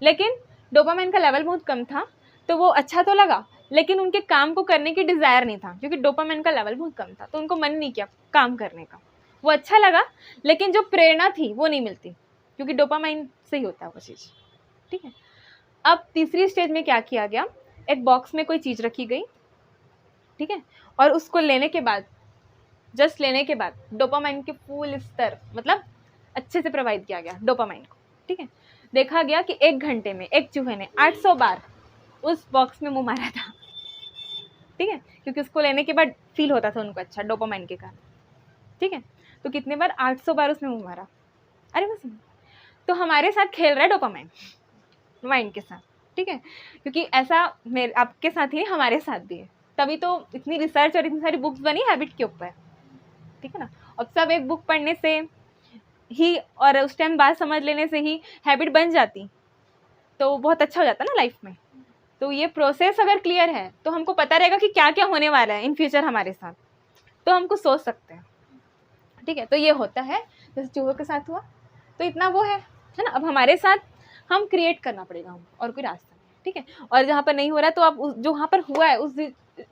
Speaker 2: लेकिन डोपामाइन का लेवल बहुत कम था, तो वो अच्छा तो लगा, लेकिन उनके काम को करने की डिज़ायर नहीं था, क्योंकि डोपामाइन का लेवल बहुत कम था, तो उनको मन नहीं किया काम करने का। वो अच्छा लगा, लेकिन जो प्रेरणा थी वो नहीं मिलती, क्योंकि डोपामाइन से ही होता है वो चीज़, ठीक है। अब तीसरी स्टेज में क्या किया गया, एक बॉक्स में कोई चीज़ रखी गई, ठीक है, और उसको लेने के बाद, जस्ट लेने के बाद डोपामाइन के फुल स्तर मतलब अच्छे से प्रवाहित किया गया डोपामाइन को, ठीक है। देखा गया कि 1 घंटे में एक चूहे ने 800 बार उस बॉक्स में मुंह मारा था, ठीक है, क्योंकि उसको लेने के बाद फील होता था उनको अच्छा डोपामाइन के कारण, ठीक है। तो कितने बार, 800 बार उसने मुंह मारा। अरे बस, तो हमारे साथ खेल रहा है डोपामाइन माइंड के साथ, ठीक है, क्योंकि ऐसा मेरे आपके साथ ही हमारे साथ भी है, तभी तो इतनी रिसर्च और इतनी सारी बुक्स बनी हैबिट के ऊपर, ठीक है ना। अब सब एक बुक पढ़ने से ही और उस टाइम बात समझ लेने से ही हैबिट बन जाती तो बहुत अच्छा हो जाता ना लाइफ में। तो ये प्रोसेस अगर क्लियर है तो हमको पता रहेगा कि क्या क्या होने वाला है इन फ्यूचर हमारे साथ, तो हम कुछ सोच सकते हैं, ठीक है। तो ये होता है जैसे चूहों के साथ हुआ, तो इतना वो है ना। अब हमारे साथ हम क्रिएट करना पड़ेगा हमको, और कोई रास्ता नहीं, ठीक है। और जहाँ पर नहीं हो रहा है तो आप जो वहाँ पर हुआ है उस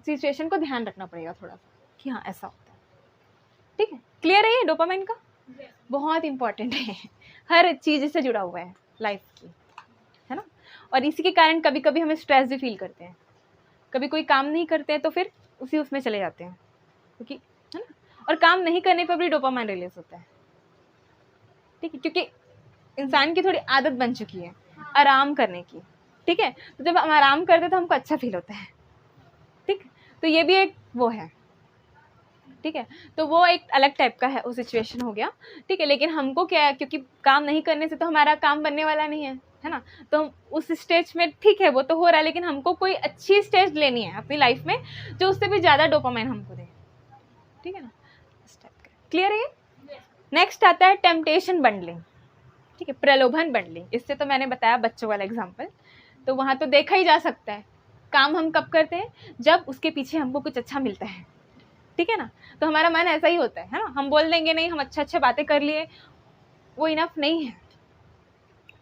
Speaker 2: सिचुएशन को ध्यान रखना पड़ेगा थोड़ा सा कि हाँ ऐसा होता है, ठीक है। क्लियर है ये डोपामाइन का, बहुत इंपॉर्टेंट है, हर चीज़ से जुड़ा हुआ है लाइफ की, है ना। और इसी के कारण कभी कभी हमें स्ट्रेस भी फील करते हैं, कभी कोई काम नहीं करते हैं तो फिर उसी उसमें चले जाते हैं, क्योंकि है ना, और काम नहीं करने पर भी डोपामाइन रिलीज होता है, ठीक है, क्योंकि इंसान की थोड़ी आदत बन चुकी है आराम करने की, ठीक है। तो जब हम आराम करते हैं तो हमको अच्छा फील होता है, ठीक। तो ये भी एक वो है, ठीक है। तो वो एक अलग टाइप का है, वो सिचुएशन हो गया, ठीक है। लेकिन हमको क्या है, क्योंकि काम नहीं करने से तो हमारा काम बनने वाला नहीं है ना। तो हम उस स्टेज में, ठीक है वो तो हो रहा है, लेकिन हमको कोई अच्छी स्टेज लेनी है अपनी लाइफ में जो उससे भी ज़्यादा डोपामाइन हमको दे, ठीक है ना, इस टाइप का। क्लियर है। नेक्स्ट आता है टेम्पटेशन बंडलिंग, ठीक है, प्रलोभन बंडलिंग। इससे तो मैंने बताया बच्चों वाला एग्जाम्पल, तो वहाँ तो देखा ही जा सकता है काम हम कब करते हैं, जब उसके पीछे हमको कुछ अच्छा मिलता है, ठीक है ना। तो हमारा मन ऐसा ही होता है ना, हम बोल देंगे नहीं हम अच्छे बातें कर लिए, वो इनफ नहीं है,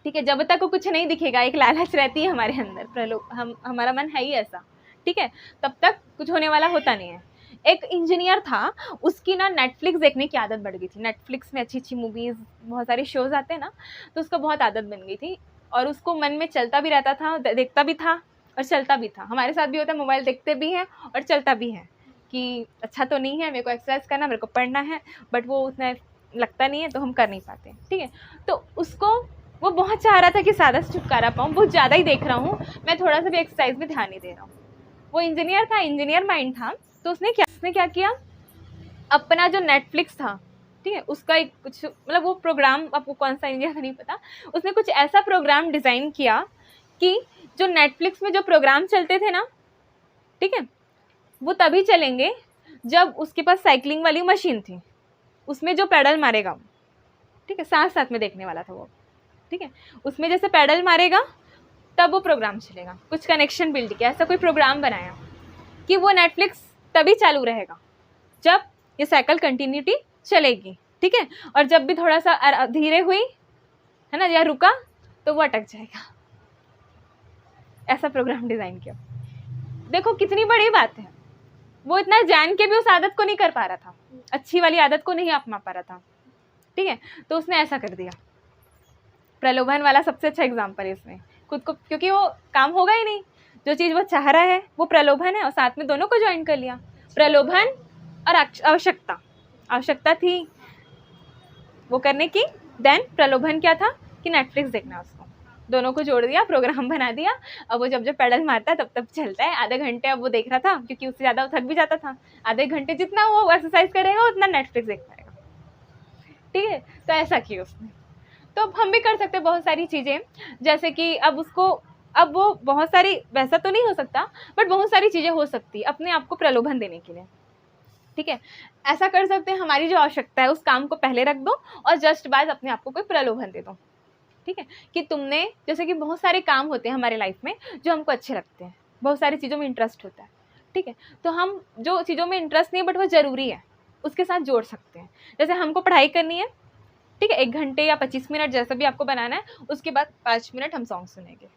Speaker 2: ठीक है। जब तक कुछ नहीं दिखेगा, एक लालच रहती है हमारे अंदर, हमारा मन है ही ऐसा, ठीक है, तब तक कुछ होने वाला होता नहीं है। एक इंजीनियर था, उसकी ना नेटफ्लिक्स देखने की आदत बढ़ गई थी। नेटफ्लिक्स में अच्छी अच्छी मूवीज़, बहुत सारे शोज़ आते हैं ना, तो उसको बहुत आदत बन गई थी, और उसको मन में चलता भी रहता था, देखता भी था और चलता भी था। हमारे साथ भी होता है, मोबाइल देखते भी हैं और चलता भी है कि अच्छा तो नहीं है, मेरे को एक्सरसाइज करना, मेरे को पढ़ना है, बट वो उतना लगता नहीं है तो हम कर नहीं पाते, ठीक है। तो उसको वो बहुत चाह रहा था कि सादा से छुटकारा पाऊँ, बहुत ज़्यादा ही देख रहा हूँ मैं, थोड़ा सा भी एक्सरसाइज में ध्यान नहीं दे रहा हूँ। वो इंजीनियर था, इंजीनियर माइंड था, तो उसने क्या किया, अपना जो नेटफ्लिक्स था, ठीक है, उसका एक कुछ मतलब वो प्रोग्राम, आपको कौन सा इंडिया का नहीं पता, उसने कुछ ऐसा प्रोग्राम डिज़ाइन किया कि जो नेटफ्लिक्स में जो प्रोग्राम चलते थे ना, ठीक है, वो तभी चलेंगे जब उसके पास साइकिलिंग वाली मशीन थी। उसमें जो पैडल मारेगा, ठीक है, साथ साथ में देखने वाला था वो, ठीक है, उसमें जैसे पैडल मारेगा तब वो प्रोग्राम चलेगा। कुछ कनेक्शन बिल्ड किया, ऐसा कोई प्रोग्राम बनाया कि वो नेटफ्लिक्स तभी चालू रहेगा जब ये साइकिल कंटिन्यूटी चलेगी, ठीक है, और जब भी थोड़ा सा धीरे हुई है ना या रुका तो वो अटक जाएगा। ऐसा प्रोग्राम डिज़ाइन किया। देखो कितनी बड़ी बात है, वो इतना जान के भी उस आदत को नहीं कर पा रहा था, अच्छी वाली आदत को नहीं अपना पा रहा था, ठीक है, तो उसने ऐसा कर दिया। प्रलोभन वाला सबसे अच्छा एग्जाम्पल है इसमें, खुद को, क्योंकि वो काम होगा ही नहीं, जो चीज़ वो चाह रहा है वो प्रलोभन है, और साथ में दोनों को ज्वाइन कर लिया, प्रलोभन और आवश्यकता। आवश्यकता थी वो करने की, देन प्रलोभन क्या था कि नेटफ्लिक्स देखना, उसको दोनों को जोड़ दिया, प्रोग्राम बना दिया। अब वो जब जब पैडल मारता है तब तब चलता है। आधे घंटे अब वो देख रहा था, क्योंकि उससे ज़्यादा वो थक भी जाता था, आधे घंटे जितना वो एक्सरसाइज करेगा उतना नेटफ्लिक्स देख पाएगा, ठीक है। तो ऐसा किया उसने। तो अब हम भी कर सकते हैं बहुत सारी चीज़ें, जैसे कि अब वो बहुत सारी, वैसा तो नहीं हो सकता बट बहुत सारी चीज़ें हो सकती अपने आप को प्रलोभन देने के लिए, ठीक है। ऐसा कर सकते हैं, हमारी जो आवश्यकता है उस काम को पहले रख दो और जस्ट बाद अपने आप को कोई प्रलोभन दे दो, ठीक है। कि तुमने, जैसे कि बहुत सारे काम होते हैं हमारे लाइफ में जो हमको अच्छे लगते हैं, बहुत सारी चीज़ों में इंटरेस्ट होता है, ठीक है, तो हम जो चीज़ों में इंटरेस्ट नहीं बट वो ज़रूरी है उसके साथ जोड़ सकते हैं। जैसे हमको पढ़ाई करनी है, ठीक है, 1 घंटे या 25 मिनट जैसा भी आपको बनाना है, उसके बाद 5 मिनट हम सॉन्ग सुनेंगे,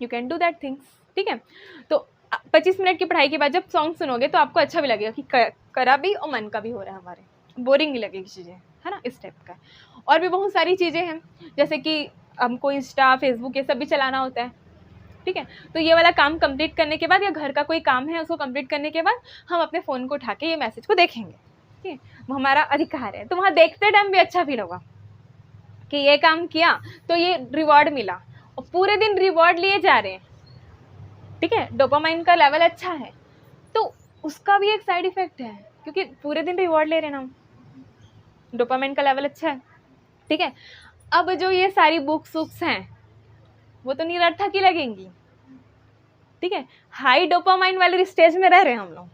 Speaker 2: you can do that things, ठीक है। तो 25 मिनट की पढ़ाई के बाद जब सॉन्ग सुनोगे तो आपको अच्छा भी लगेगा कि करा भी और मन का भी हो रहा है, हमारे बोरिंग नहीं लगेगी चीज़ें, है ना, इस टाइप का। और भी बहुत सारी चीज़ें हैं, जैसे कि हमको इंस्टा फेसबुक ये सब भी चलाना होता है, ठीक है। तो ये वाला काम कंप्लीट करने के बाद या घर का कोई काम है उसको कंप्लीट करने के बाद हम अपने फ़ोन को उठा के ये मैसेज को देखेंगे, ठीक है, वो हमारा अधिकार है। तो वहाँ देखते टाइम भी अच्छा फील होगा कि ये काम किया तो ये रिवॉर्ड मिला, और पूरे दिन रिवॉर्ड लिए जा रहे हैं, ठीक है, डोपामाइन का लेवल अच्छा है, तो उसका भी एक साइड इफेक्ट है, क्योंकि पूरे दिन रिवॉर्ड ले रहे हैं हम, डोपामाइन का लेवल अच्छा है, ठीक है। अब जो ये सारी बुक्स हैं वो तो निरर्थक ही लगेंगी, ठीक है, हाई डोपामाइन वाले स्टेज में रह रहे हैं हम लोग,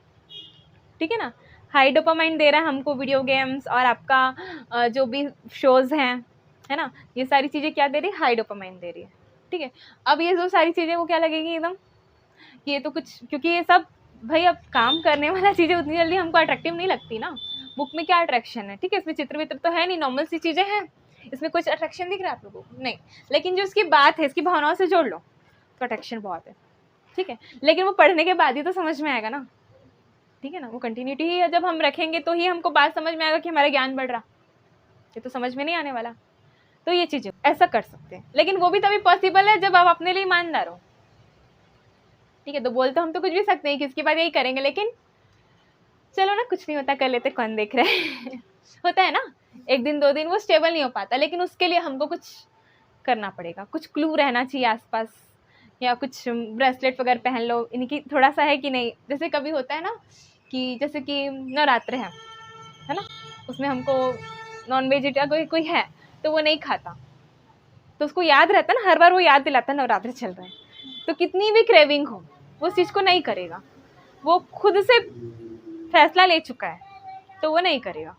Speaker 2: ठीक है ना। हाई डोपामाइन दे रहा है हमको वीडियो गेम्स और आपका जो भी शोज़ हैं, है ना, ये सारी चीज़ें क्या दे रही है, हाई डोपामाइन दे रही है, ठीक है। अब ये जो सारी चीज़ें वो क्या लगेगी एकदम, ये तो कुछ, क्योंकि ये सब भाई अब काम करने वाला चीज़ें उतनी जल्दी हमको अट्रैक्टिव नहीं लगती ना। बुक में क्या अट्रैक्शन है, ठीक है, इसमें चित्र वित्र तो है नहीं, नॉर्मल सी चीज़ें हैं, इसमें कुछ अट्रैक्शन दिख रहा है आप लोगों को नहीं, लेकिन जो इसकी बात है इसकी भावनाओं से जोड़ लो तो अट्रैक्शन बहुत है, ठीक है। लेकिन वो पढ़ने के बाद ही तो समझ में आएगा ना, ठीक है ना, वो कंटिन्यूटी ही जब हम रखेंगे तो ही हमको बात समझ में आएगा कि हमारा ज्ञान बढ़ रहा, ये तो समझ में नहीं आने वाला। तो ये चीज़ें ऐसा कर सकते हैं, लेकिन वो भी तभी पॉसिबल है जब आप अपने लिए ईमानदार हो, ठीक है। तो बोल तो हम तो कुछ भी सकते हैं कि इसके बाद यही करेंगे, लेकिन चलो ना, कुछ नहीं होता, कर लेते, कौन देख रहा है होता है ना, 1 दिन 2 दिन वो स्टेबल नहीं हो पाता, लेकिन उसके लिए हमको कुछ करना पड़ेगा, कुछ क्लू रहना चाहिए आसपास, या कुछ ब्रेसलेट वगैरह पहन लो, इनकी थोड़ा सा है कि नहीं। जैसे कभी होता है ना कि जैसे कि नवरात्र है ना, उसमें हमको नॉन वेजिटेरियन कोई है तो वो नहीं खाता, तो उसको याद रहता है ना, हर बार वो याद दिलाता है नवरात्र चल रहा है, तो कितनी भी क्रेविंग हो वो उस चीज़ को नहीं करेगा, वो खुद से फैसला ले चुका है तो वो नहीं करेगा,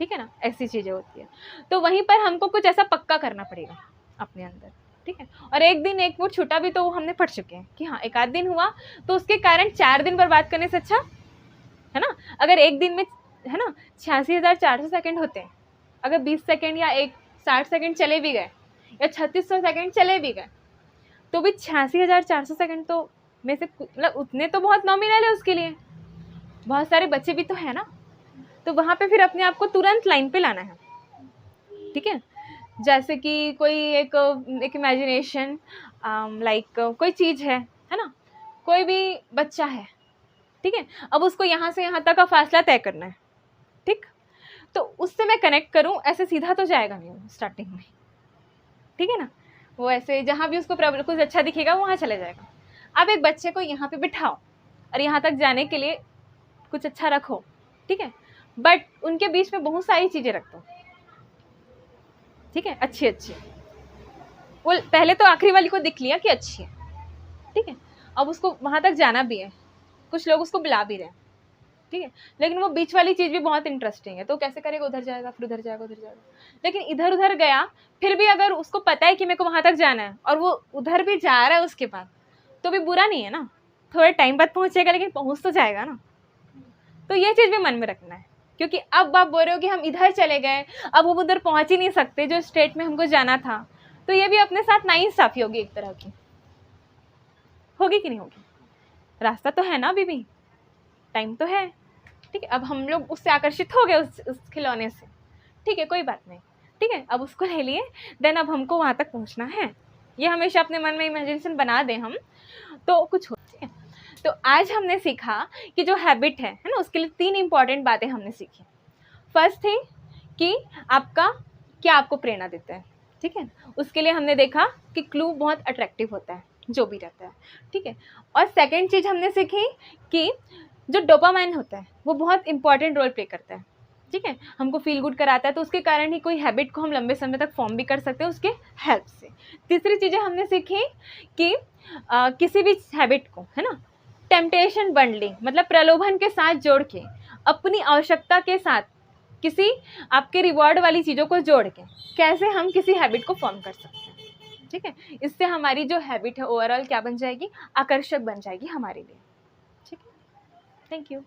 Speaker 2: ठीक है ना, ऐसी चीज़ें होती है। तो वहीं पर हमको कुछ ऐसा पक्का करना पड़ेगा अपने अंदर, ठीक है। और एक दिन एक फुट छूटा भी तो हमने पढ़ चुके हैं कि हाँ, 1 आध दिन हुआ तो उसके कारण 4 दिन बर्बाद करने से अच्छा है ना, अगर एक दिन में है ना 86,400 सेकेंड होते हैं, अगर 20 सेकेंड या 60 सेकेंड चले भी गए या 3600 सेकेंड चले भी गए तो भी 86,400 सेकेंड तो में से मतलब उतने तो बहुत नॉमिनल है उसके लिए, बहुत सारे बच्चे भी तो है ना, तो वहाँ पे फिर अपने आप को तुरंत लाइन पे लाना है, ठीक है। जैसे कि कोई एक इमेजिनेशन लाइक कोई चीज़ है ना, कोई भी बच्चा है, ठीक है, अब उसको यहाँ से यहाँ तक का फासला तय करना है, ठीक, तो उससे मैं कनेक्ट करूँ, ऐसे सीधा तो जाएगा नहीं स्टार्टिंग में, ठीक है ना, वो ऐसे जहाँ भी उसको कुछ अच्छा दिखेगा वहाँ चले जाएगा। अब एक बच्चे को यहाँ पे बिठाओ और यहाँ तक जाने के लिए कुछ अच्छा रखो, ठीक है, बट उनके बीच में बहुत सारी चीज़ें रख दो, ठीक है, अच्छी अच्छी, वो पहले तो आखिरी वाली को दिख लिया कि अच्छी है, ठीक है, अब उसको वहाँ तक जाना भी है, कुछ लोग उसको बुला भी रहे हैं, ठीक है। लेकिन वो बीच वाली चीज़ भी बहुत इंटरेस्टिंग है, तो कैसे करेगा, उधर जाएगा फिर उधर जाएगा उधर जाएगा, लेकिन इधर उधर गया फिर भी अगर उसको पता है कि मेरे को वहाँ तक जाना है और वो उधर भी जा रहा है उसके बाद, तो भी बुरा नहीं है ना, थोड़े टाइम बाद पहुँचेगा लेकिन पहुँच तो जाएगा ना। तो ये चीज़ भी मन में रखना है, क्योंकि अब आप बोल रहे हो कि हम इधर चले गए, अब हम उधर पहुँच ही नहीं सकते जो स्टेट में हमको जाना था, तो ये भी अपने साथ नाइंसाफ़ी होगी, एक तरह की होगी कि नहीं होगी। रास्ता तो है ना, अभी भी टाइम तो है, ठीक है। अब हम लोग उससे आकर्षित हो गए उस खिलौने से, ठीक है, कोई बात नहीं, ठीक है। अब उसको ले लिए, देन अब हमको वहाँ तक पहुँचना है, ये हमेशा अपने मन में इमेजिनेशन बना दें हम, तो कुछ हो, ठीक है। तो आज हमने सीखा कि जो हैबिट है ना, उसके लिए 3 इंपॉर्टेंट बातें हमने सीखी। फर्स्ट थी कि आपका क्या आपको प्रेरणा देता है, ठीक है। उसके लिए हमने देखा कि क्लू बहुत अट्रैक्टिव होता है जो भी रहता है, ठीक है। और सेकंड चीज़ हमने सीखी कि जो डोपामाइन होता है वो बहुत इंपॉर्टेंट रोल प्ले करता है, ठीक है, हमको फील गुड कराता है, तो उसके कारण ही कोई हैबिट को हम लंबे समय तक फॉर्म भी कर सकते हैं उसके हेल्प से। तीसरी चीज़ें हमने सीखी कि किसी भी हैबिट को, है ना, टेम्पटेशन बंडलिंग मतलब प्रलोभन के साथ जोड़ के, अपनी आवश्यकता के साथ किसी आपके रिवॉर्ड वाली चीज़ों को जोड़ के कैसे हम किसी हैबिट को फॉर्म कर सकते हैं, ठीक है। इससे हमारी जो हैबिट है ओवरऑल क्या बन जाएगी, आकर्षक बन जाएगी हमारे लिए, ठीक है। Thank you.